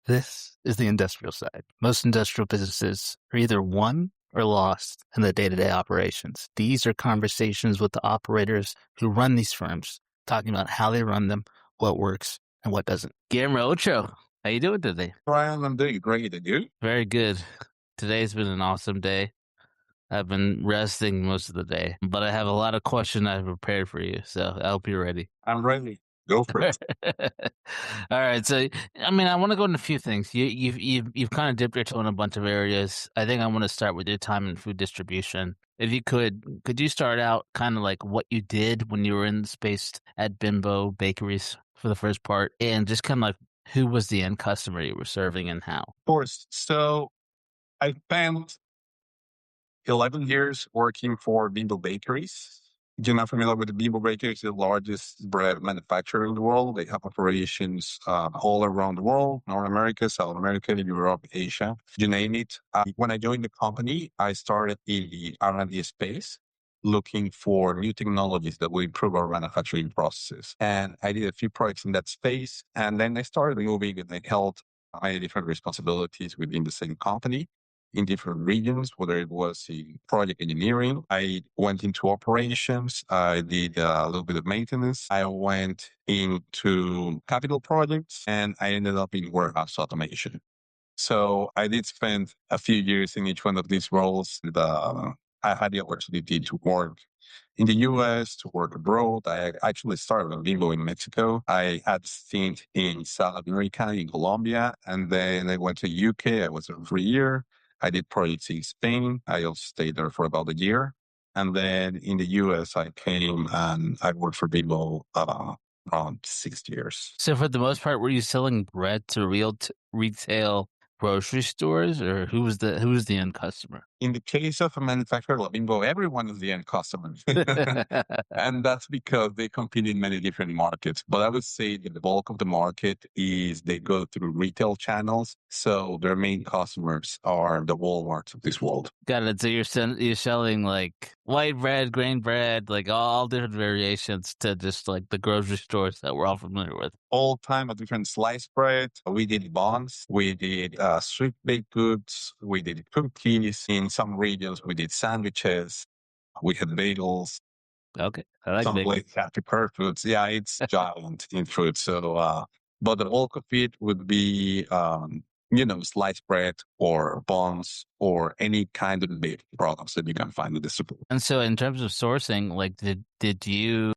This is the industrial side. Most industrial businesses are either won or lost in the day-to-day operations. These are conversations with the operators who run these firms, talking about how they run them, what works, and what doesn't. Guillermo, Ochoa, how you doing today? Ryan, I'm doing great. And you? Very good. Today's been an awesome day. I've been resting most of the day, but I have a lot of questions I've prepared for you, so I hope you're ready. I'm ready. Go for it. All right, so I mean, I want to go into a few things. You've kind of dipped your toe in a bunch of areas. I think I want to start with your time in food distribution. If you could you start out kind of like what you did when you were in the space at Bimbo Bakeries for the first part, and just kind of like who was the end customer you were serving and how? Of course. So I spent 11 years working for Bimbo Bakeries. If you're not familiar with the Bimbo Bakeries, the largest bread manufacturer in the world. They have operations all around the world, North America, South America, Europe, Asia, you name it. When I joined the company, I started in the R&D space, looking for new technologies that will improve our manufacturing processes. And I did a few projects in that space. And then I started moving and I held many different responsibilities within the same company in different regions, whether it was in project engineering. I went into operations. I did a little bit of maintenance. I went into capital projects and I ended up in warehouse automation. So I did spend a few years in each one of these roles. I had the opportunity to work in the US, to work abroad. I actually started in Bimbo in Mexico. I had a stint in South America, in Colombia, and then I went to UK. I was there for a year. I did projects in Spain. I also stayed there for about a year. And then in the US, I came and I worked for Bimbo around 6 years. So for the most part, were you selling bread to retail grocery stores, or who was the end customer? In the case of a manufacturer like Bimbo, everyone is the end customer. And that's because they compete in many different markets. But I would say that the bulk of the market is they go through retail channels. So their main customers are the Walmarts of this world. Got it. So you're selling like white bread, grain bread, like all different variations to just like the grocery stores that we're all familiar with. All time a different sliced bread. We did buns. We did sweet baked goods. We did cookies. In some regions, we did sandwiches. We had bagels. Okay, I like Some big. places have prepared foods. Yeah, it's giant in food. So, but the bulk of it would be, sliced bread or buns or any kind of baked products that you can find in the super. And so in terms of sourcing, like did you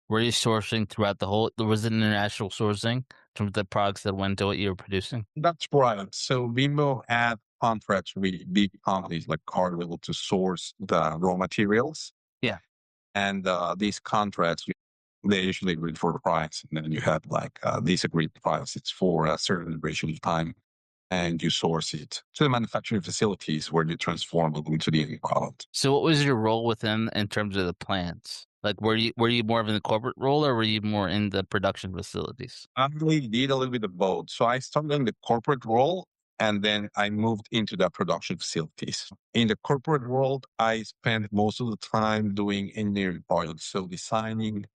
were you sourcing throughout the whole? Was it international sourcing from the products that went to what you were producing? That's right. So Bimbo had contracts with big companies like Cargill to source the raw materials. Yeah. And these contracts, they usually agree for a price. And then you have like these agreed prices for a certain duration of time. And you source it to the manufacturing facilities where you transform it into the end product. So what was your role within in terms of the plants? Like were you more of in the corporate role or were you more in the production facilities? I really did a little bit of both. So I started in the corporate role and then I moved into the production facilities. In the corporate world, I spent most of the time doing engineering projects. So designing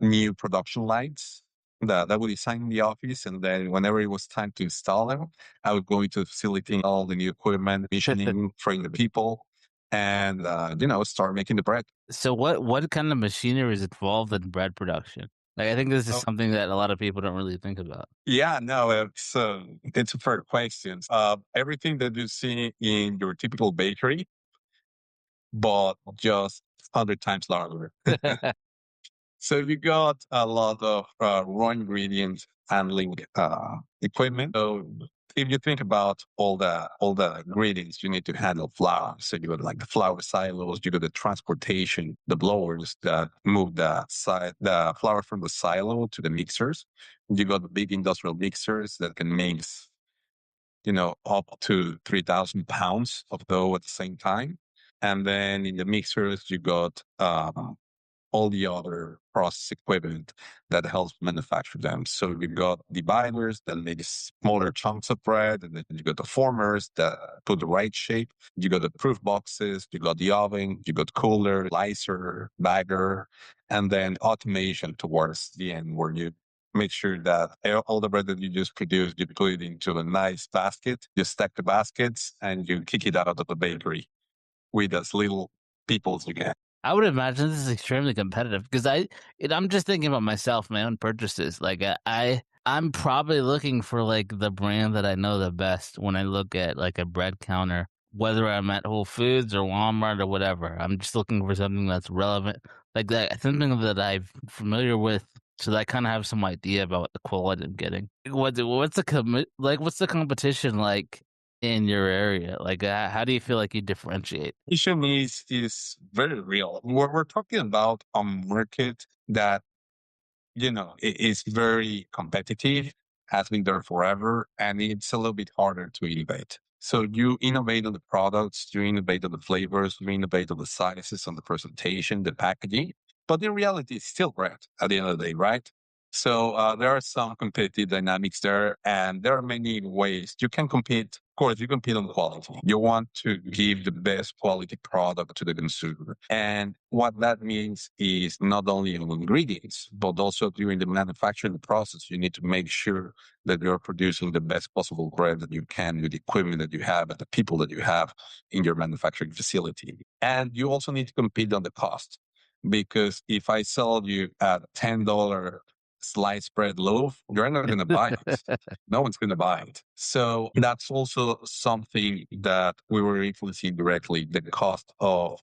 new production lines that I would design in the office. And then whenever it was time to install them, I would go into the facility, all the new equipment, commissioning, train the people, and, start making the bread. So what kind of machinery is involved in bread production? Like I think this is Oh, something that a lot of people don't really think about. yeah, no, it's a fair question. Everything that you see in your typical bakery, but just 100 times larger. So you got a lot of raw ingredient handling equipment. So if you think about all the ingredients you need to handle flour, so you got like the flour silos, you got the transportation, the blowers that move the flour from the silo to the mixers. You got the big industrial mixers that can mix, up to 3,000 pounds of dough at the same time. And then in the mixers, you got all the other process equipment that helps manufacture them. So you got dividers that make smaller chunks of bread, and then you got the formers that put the right shape. You got the proof boxes, you got the oven, you got cooler, slicer, bagger, and then automation towards the end where you make sure that all the bread that you just produce, you put it into a nice basket, you stack the baskets, and you kick it out of the bakery with as little people as you can. I would imagine this is extremely competitive because I'm just thinking about myself, my own purchases. Like I'm probably looking for like the brand that I know the best when I look at like a bread counter, whether I'm at Whole Foods or Walmart or whatever. I'm just looking for something that's relevant, like that, something that I'm familiar with, so that I kind of have some idea about the quality I'm getting. What's the like? What's the competition like in your area? Like, how do you feel like you differentiate? Issue is very real. We're talking about a market that is very competitive, has been there forever, and it's a little bit harder to innovate. So you innovate on the products, you innovate on the flavors, you innovate on the sizes, on the presentation, the packaging. But in reality, it's still bread at the end of the day, right? So there are some competitive dynamics there, and there are many ways you can compete. Of course, you compete on quality. You want to give the best quality product to the consumer. And what that means is not only on ingredients, but also during the manufacturing process, you need to make sure that you're producing the best possible bread that you can with the equipment that you have and the people that you have in your manufacturing facility. And you also need to compete on the cost. Because if I sell you a $10 sliced bread loaf, you're not going to buy it. No one's going to buy it. So that's also something that we were influencing directly the cost of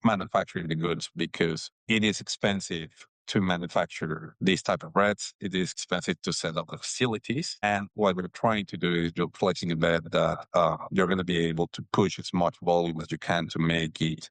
manufacturing the goods, because it is expensive to manufacture these type of breads. It is expensive to set up the facilities. And what we're trying to do is you're flexing a bet that you're going to be able to push as much volume as you can to make it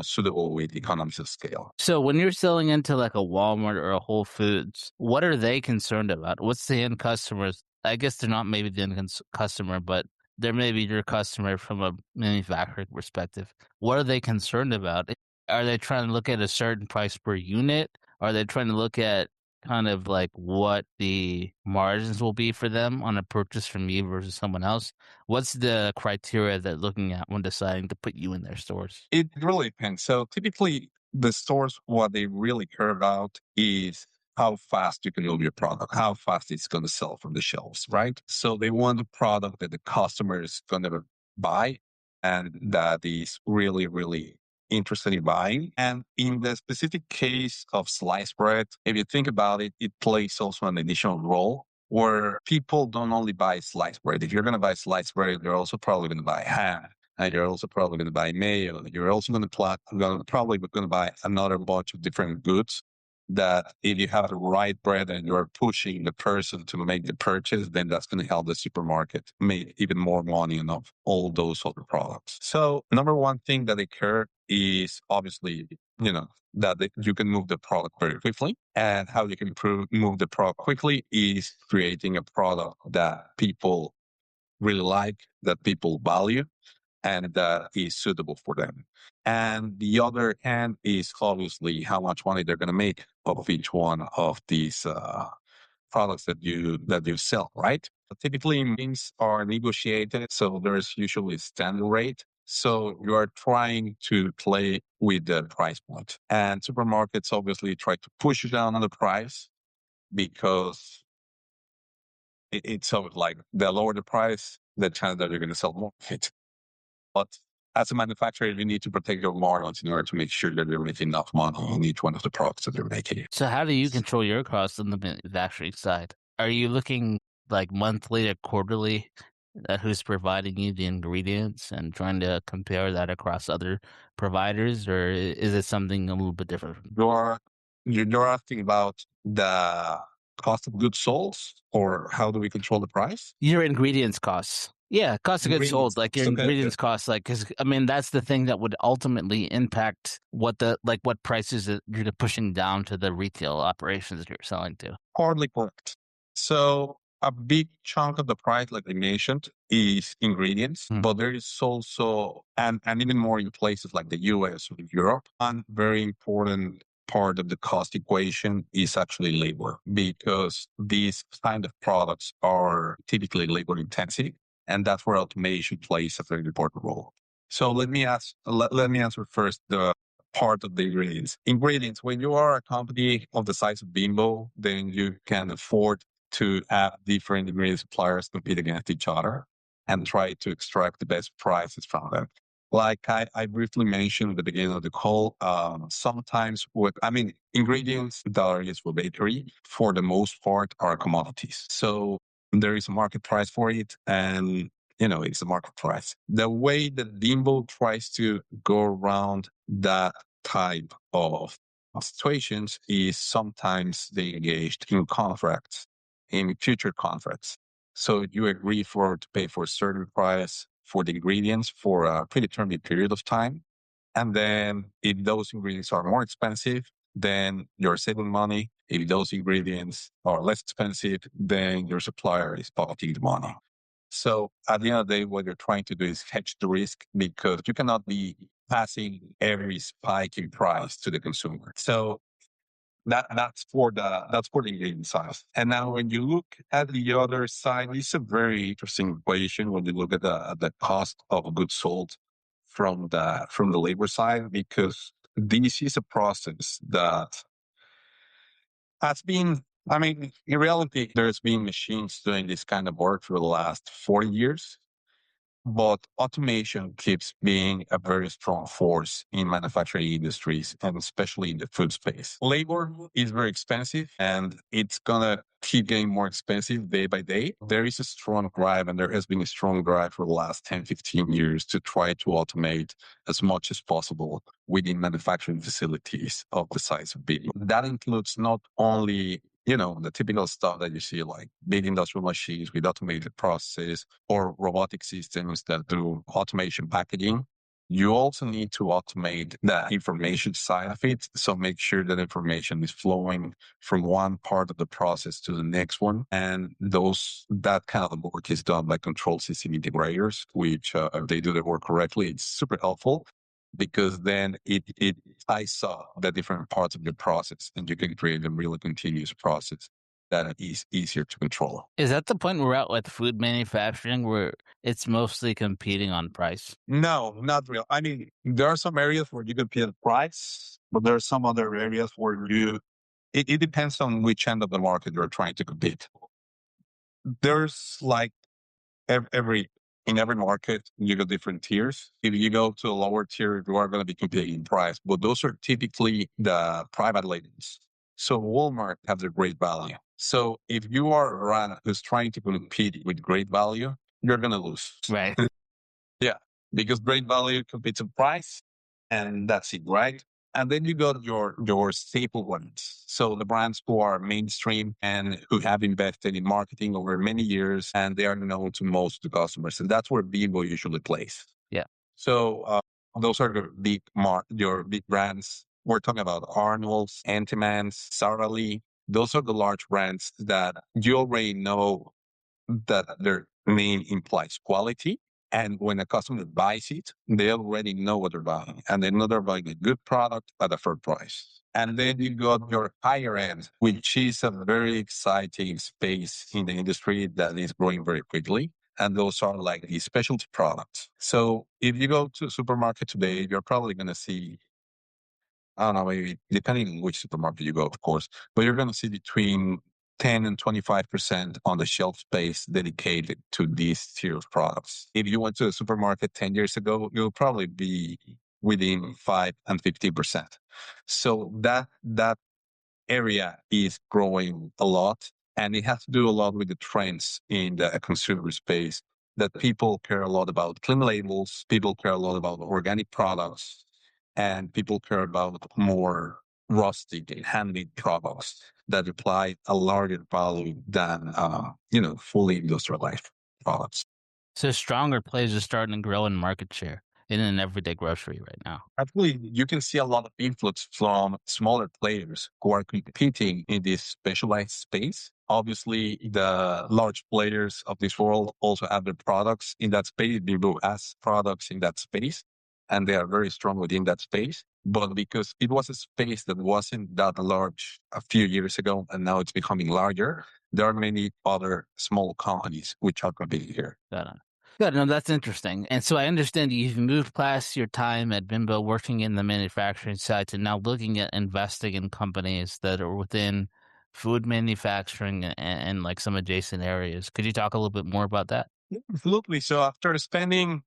suitable with economies of scale. So when you're selling into like a Walmart or a Whole Foods, what are they concerned about? What's the end customers? I guess they're not maybe the end customer, but they're maybe your customer from a manufacturing perspective. What are they concerned about? Are they trying to look at a certain price per unit? Are they trying to look at kind of like what the margins will be for them on a purchase from you versus someone else? What's the criteria they're looking at when deciding to put you in their stores? It really depends. So typically, the stores, what they really care about is how fast you can move your product, how fast it's going to sell from the shelves, right? So they want a product that the customer is going to buy and that is really, really interested in buying. And in the specific case of sliced bread, if you think about it, it plays also an additional role where people don't only buy sliced bread. If you're going to buy sliced bread, they're also probably going to buy ham, and you're also probably going to buy mayo. You're also going to probably going to buy another bunch of different goods that if you have the right bread and you're pushing the person to make the purchase, then that's going to help the supermarket make even more money of all those other products. So number one thing that they care is obviously, that you can move the product very quickly. And how you can move the product quickly is creating a product that people really like, that people value, and that is suitable for them. And the other hand is obviously how much money they're going to make of each one of these products that you sell, right? Typically, means are negotiated, so there's usually a standard rate. So you are trying to play with the price point, and supermarkets obviously try to push you down on the price because it's so like the lower the price, the chance that you're going to sell more. But as a manufacturer, you need to protect your margins in order to make sure that you're making enough money in each one of the products that you're making. So how do you control your costs on the manufacturing side? Are you looking like monthly or quarterly at who's providing you the ingredients and trying to compare that across other providers, or is it something a little bit different? You're you're asking about the cost of goods sold, or how do we control the price? Your ingredients costs. Yeah, cost of goods sold, Ingredients. like your Okay. ingredients costs, like, because I mean, that's the thing that would ultimately impact what prices that you're pushing down to the retail operations that you're selling to. Hardly correct. So a big chunk of the price, like I mentioned, is ingredients, Hmm. but there is also, and even more in places like the US or Europe, one very important part of the cost equation is actually labor, because these kind of products are typically labor intensive, and that's where automation plays a very important role. So let me answer first part of the ingredients. Ingredients, when you are a company of the size of Bimbo, then you can afford to have different ingredient suppliers compete against each other and try to extract the best prices from them. Like I briefly mentioned at the beginning of the call, sometimes ingredients that are used for bakery, for the most part, are commodities. So there is a market price for it, and it's a market price. The way that Bimbo tries to go around that type of situations is sometimes they engaged in contracts, in future contracts. So you agree to pay for a certain price for the ingredients for a predetermined period of time. And then if those ingredients are more expensive, then you're saving money. If those ingredients are less expensive, then your supplier is pocketing the money. So at the end of the day, what you're trying to do is hedge the risk because you cannot be passing every spike in price to the consumer. So that's for the ingredient side. And now when you look at the other side, it's a very interesting equation when you look at the cost of goods sold from the labor side, because this is a process that has been, in reality, there's been machines doing this kind of work for the last 40 years. But automation keeps being a very strong force in manufacturing industries and especially in the food space. Labor is very expensive and it's going to keep getting more expensive day by day. There is a strong drive, and there has been a strong drive for the last 10, 15 years to try to automate as much as possible within manufacturing facilities of the size of Bimbo. That includes not only the typical stuff that you see, like big industrial machines with automated processes or robotic systems that do automation packaging. You also need to automate the information side of it. So make sure that information is flowing from one part of the process to the next one. And that kind of work is done by control system integrators, which if they do their work correctly, it's super helpful because then it ties up the different parts of the process and you can create a really continuous process that is easier to control. Is that the point we're at with food manufacturing where it's mostly competing on price? No, not real. There are some areas where you compete on price, but there are some other areas where it depends on which end of the market you're trying to compete. There's like every in every market, you got different tiers. If you go to a lower tier, you are going to be competing in price, but those are typically the private labels. So Walmart has a great value. So if you are a brand who's trying to compete with great value, you're going to lose. Right. Yeah, because great value competes in price, and that's it, right? And then you got your staple ones. So the brands who are mainstream and who have invested in marketing over many years, and they are known to most of the customers, and that's where Bimbo usually plays. Yeah. So those are the your big brands. We're talking about Arnold's, Antimans, Sara. Those are the large brands that you already know that their name implies quality. And when a customer buys it, they already know what they're buying. And they know they're buying a good product at a fair price. And then you got your higher end, which is a very exciting space in the industry that is growing very quickly. And those are like the specialty products. So if you go to a supermarket today, you're probably going to see, I don't know, maybe depending on which supermarket you go, of course, but you're going to see between 10 and 25% on the shelf space dedicated to these tier of products. If you went to a supermarket 10 years ago, you'll probably be within 5 and 50%. So that area is growing a lot, and it has to do a lot with the trends in the consumer space, that people care a lot about clean labels, people care a lot about organic products, and people care about more rustic and handmade products that apply a larger value than fully industrialized products. So stronger players are starting to grow in market share in an everyday grocery right now. Actually, you can see a lot of influx from smaller players who are competing in this specialized space. Obviously, the large players of this world also have their products in that space. Bimbo has products in that space, and they are very strong within that space. But because it was a space that wasn't that large a few years ago, and now it's becoming larger, there are many other small companies which are competing here. Got it. Good. No, that's interesting. And so I understand you've moved past your time at Bimbo working in the manufacturing side to now looking at investing in companies that are within food manufacturing and like some adjacent areas. Could you talk a little bit more about that? Yeah, absolutely. So after spending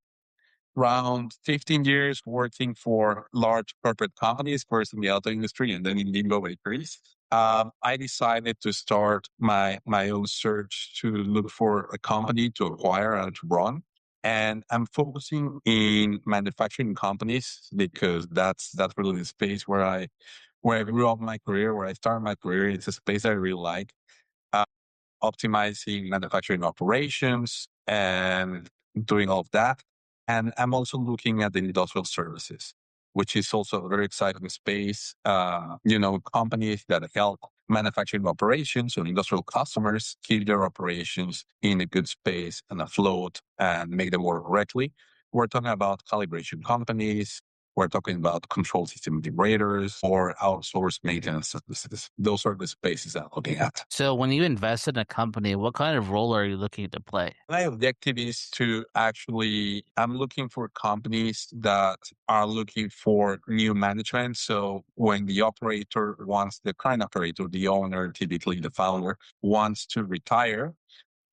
around 15 years working for large corporate companies, first in the auto industry and then in Bimbo Bakeries. I decided to start my own search to look for a company to acquire and to run. And I'm focusing in manufacturing companies because that's really the space where I grew up my career, where I started my career. It's a space I really like. Uh, Optimizing manufacturing operations and doing all of that. And I'm also looking at the industrial services, which is also a very exciting space. Companies that help manufacturing operations or industrial customers keep their operations in a good space and afloat and make them work correctly. We're talking about calibration companies. We're talking about control system integrators or outsourced maintenance services. Those are the spaces I'm looking at. So when you invest in a company, what kind of role are you looking to play? My objective is to I'm looking for companies that are looking for new management. So when the current operator, the owner, typically the founder, wants to retire,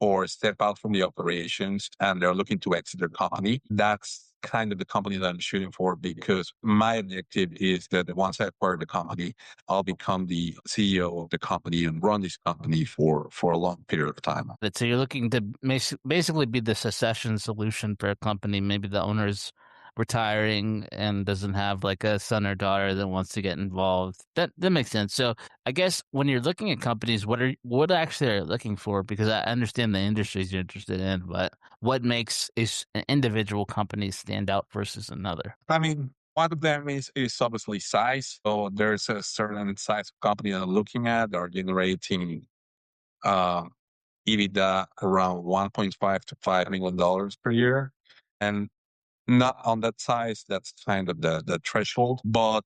or step out from the operations and they're looking to exit their company, that's kind of the company that I'm shooting for because my objective is that once I acquire the company, I'll become the CEO of the company and run this company for a long period of time. So you're looking to basically be the succession solution for a company. Maybe the owner's retiring and doesn't have like a son or daughter that wants to get involved. That makes sense. So I guess when you're looking at companies, what actually are you looking for? Because I understand the industries you're interested in, but what makes an individual company stand out versus another? I mean, one of them is obviously size. So there's a certain size of company that I'm looking at are generating uh, EBITDA around 1.5 to $5 million per year. And not on that size, that's kind of the threshold. But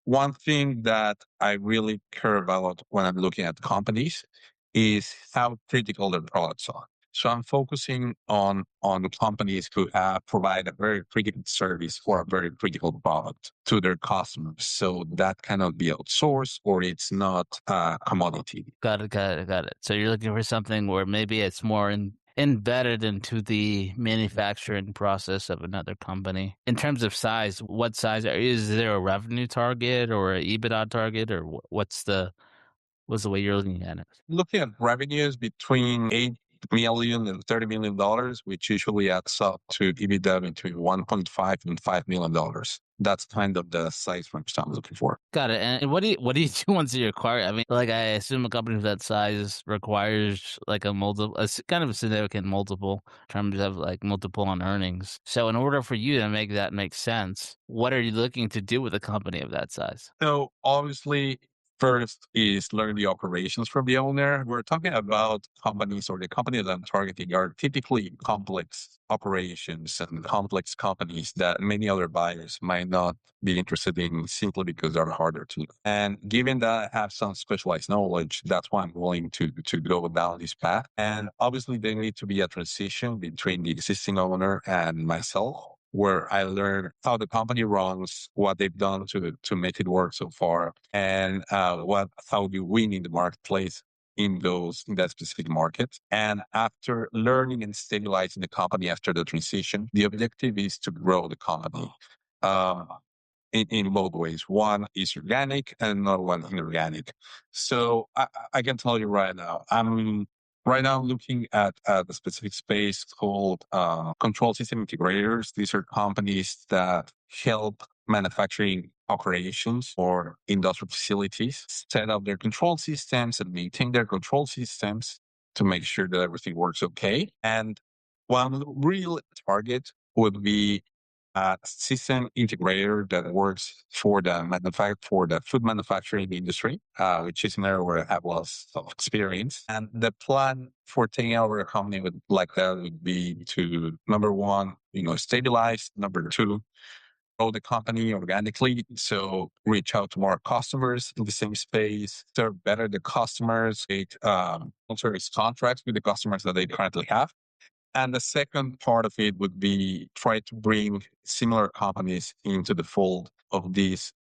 one thing that I really care about when I'm looking at companies is how critical their products are. So I'm focusing on the companies who provide a very critical service or a very critical product to their customers. So that cannot be outsourced or it's not a commodity. Got it, got it, got it. So you're looking for something where maybe it's more embedded into the manufacturing process of another company. In terms of size, what size is there a revenue target or a EBITDA target or what's the way you're looking at it? Looking at revenues between 8 million and $30 million, which usually adds up to EBITDA between 1.5 and $5 million. That's kind of the size range I'm looking for. Got it. And what do you do once you acquire? I mean, like I assume a company of that size requires like kind of a significant multiple in terms of like multiple on earnings. So in order for you to make that make sense, what are you looking to do with a company of that size? So obviously, first is learn the operations from the owner. We're talking about companies or the company that I'm targeting are typically complex operations and complex companies that many other buyers might not be interested in simply because they're harder to learn. And given that I have some specialized knowledge, that's why I'm willing to go down this path. And obviously there need to be a transition between the existing owner and myself where I learn how the company runs, what they've done to make it work so far, and how you win in the marketplace in that specific market. And after learning and stabilizing the company after the transition, the objective is to grow the company. Um, in both ways. One is organic and another one inorganic. So I can tell you right now, I'm right now looking at a specific space called control system integrators. These are companies that help manufacturing operations or industrial facilities set up their control systems and maintain their control systems to make sure that everything works okay. And one real target would be a system integrator that works for the food manufacturing industry, which is an area where I have lots of experience. And the plan for taking over a company like that would be to number one, stabilize. Number two, grow the company organically. So reach out to more customers in the same space, serve better the customers, create service contracts with the customers that they currently have And the second part of it would be try to bring similar companies into the fold of this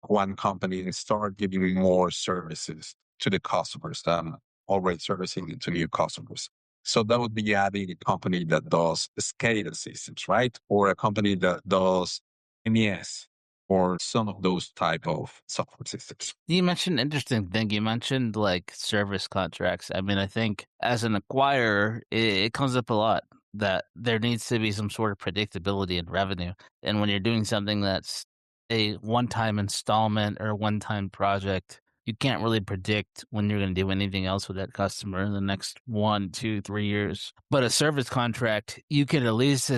one company and start giving more services to the customers than already servicing it to new customers. So that would be adding a company that does SCADA systems, right? Or a company that does MES or some of those type of software systems. You mentioned an interesting thing. You mentioned like service contracts. I mean, I think as an acquirer, it comes up a lot that there needs to be some sort of predictability in revenue. And when you're doing something that's a one-time installment or a one-time project, you can't really predict when you're going to do anything else with that customer in the next 1, 2, 3 years. But a service contract, you can at least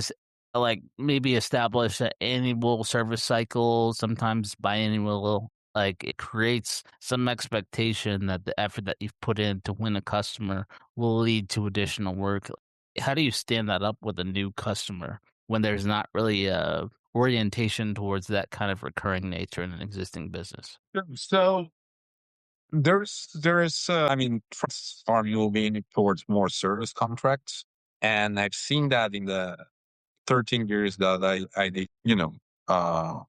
like maybe establish an annual service cycle, sometimes biannual. Like, it creates some expectation that the effort that you've put in to win a customer will lead to additional work. How do you stand that up with a new customer when there's not really a orientation towards that kind of recurring nature in an existing business? So I mean, trusts are moving towards more service contracts. And I've seen that in the 13 years that I did,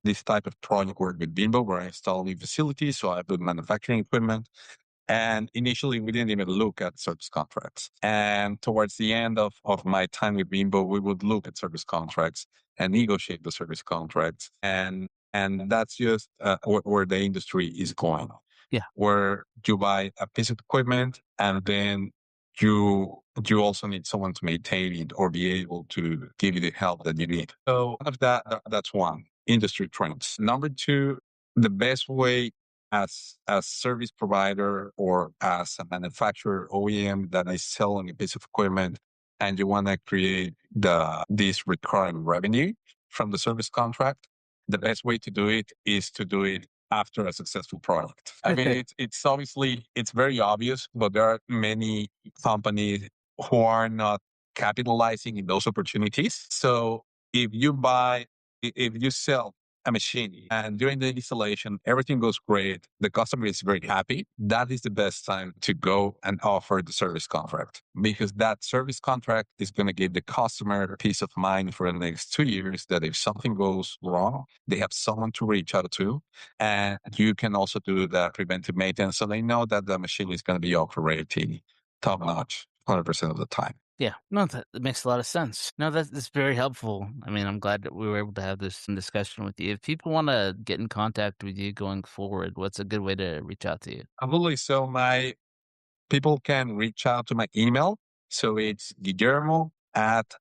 this type of project work with Bimbo, where I install new facilities. So I build manufacturing equipment. And initially, we didn't even look at service contracts. And towards the end of my time with Bimbo, we would look at service contracts and negotiate the service contracts. And that's just where the industry is going, Yeah. where you buy a piece of equipment and then you also need someone to maintain it or be able to give you the help that you need. So of that's one industry trends. Number two, the best way as a service provider or as a manufacturer OEM that is selling a piece of equipment and you want to create this recurring revenue from the service contract, the best way to do it is to do it after a successful product. I mean, it's obviously, it's very obvious, but there are many companies who are not capitalizing in those opportunities. So if you buy, if you sell a machine and during the installation, everything goes great, the customer is very happy, that is the best time to go and offer the service contract because that service contract is going to give the customer peace of mind for the next 2 years that if something goes wrong, they have someone to reach out to. And you can also do the preventive maintenance. So they know that the machine is going to be operating top notch 100% of the time. Yeah. No, that makes a lot of sense. No, that's very helpful. I mean, I'm glad that we were able to have this discussion with you. If people want to get in contact with you going forward, what's a good way to reach out to you? Absolutely. So my people can reach out to my email. So it's Guillermo at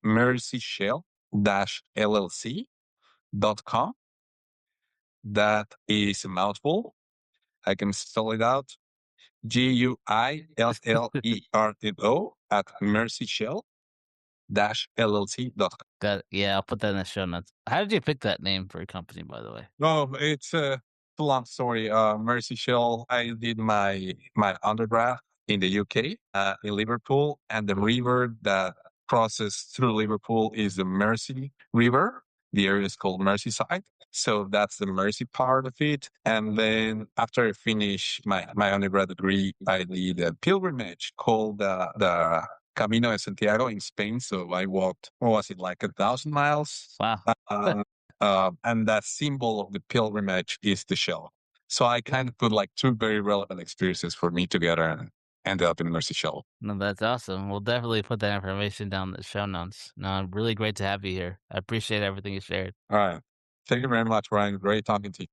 Merseyshell-LLC.com. That is a mouthful. I can spell it out. Guillermo at Merseyshell-LLC.com. Got it. Yeah, I'll put that in the show notes. How did you pick that name for your company, by the way? No, it's a long story. Merseyshell. I did my undergrad in the UK, in Liverpool, and the river that crosses through Liverpool is the Mersey River. The area is called Merseyside. So that's the Mersey part of it. And then after I finished my undergrad degree, I did a pilgrimage called the Camino de Santiago in Spain. So I walked, what was it, like 1,000 miles? Wow. And that symbol of the pilgrimage is the shell. So I kind of put like two very relevant experiences for me together and ended up in Merseyshell. No, that's awesome. We'll definitely put that information down in the show notes. No, really great to have you here. I appreciate everything you shared. All right. Thank you very much, Ryan. Great talking to you.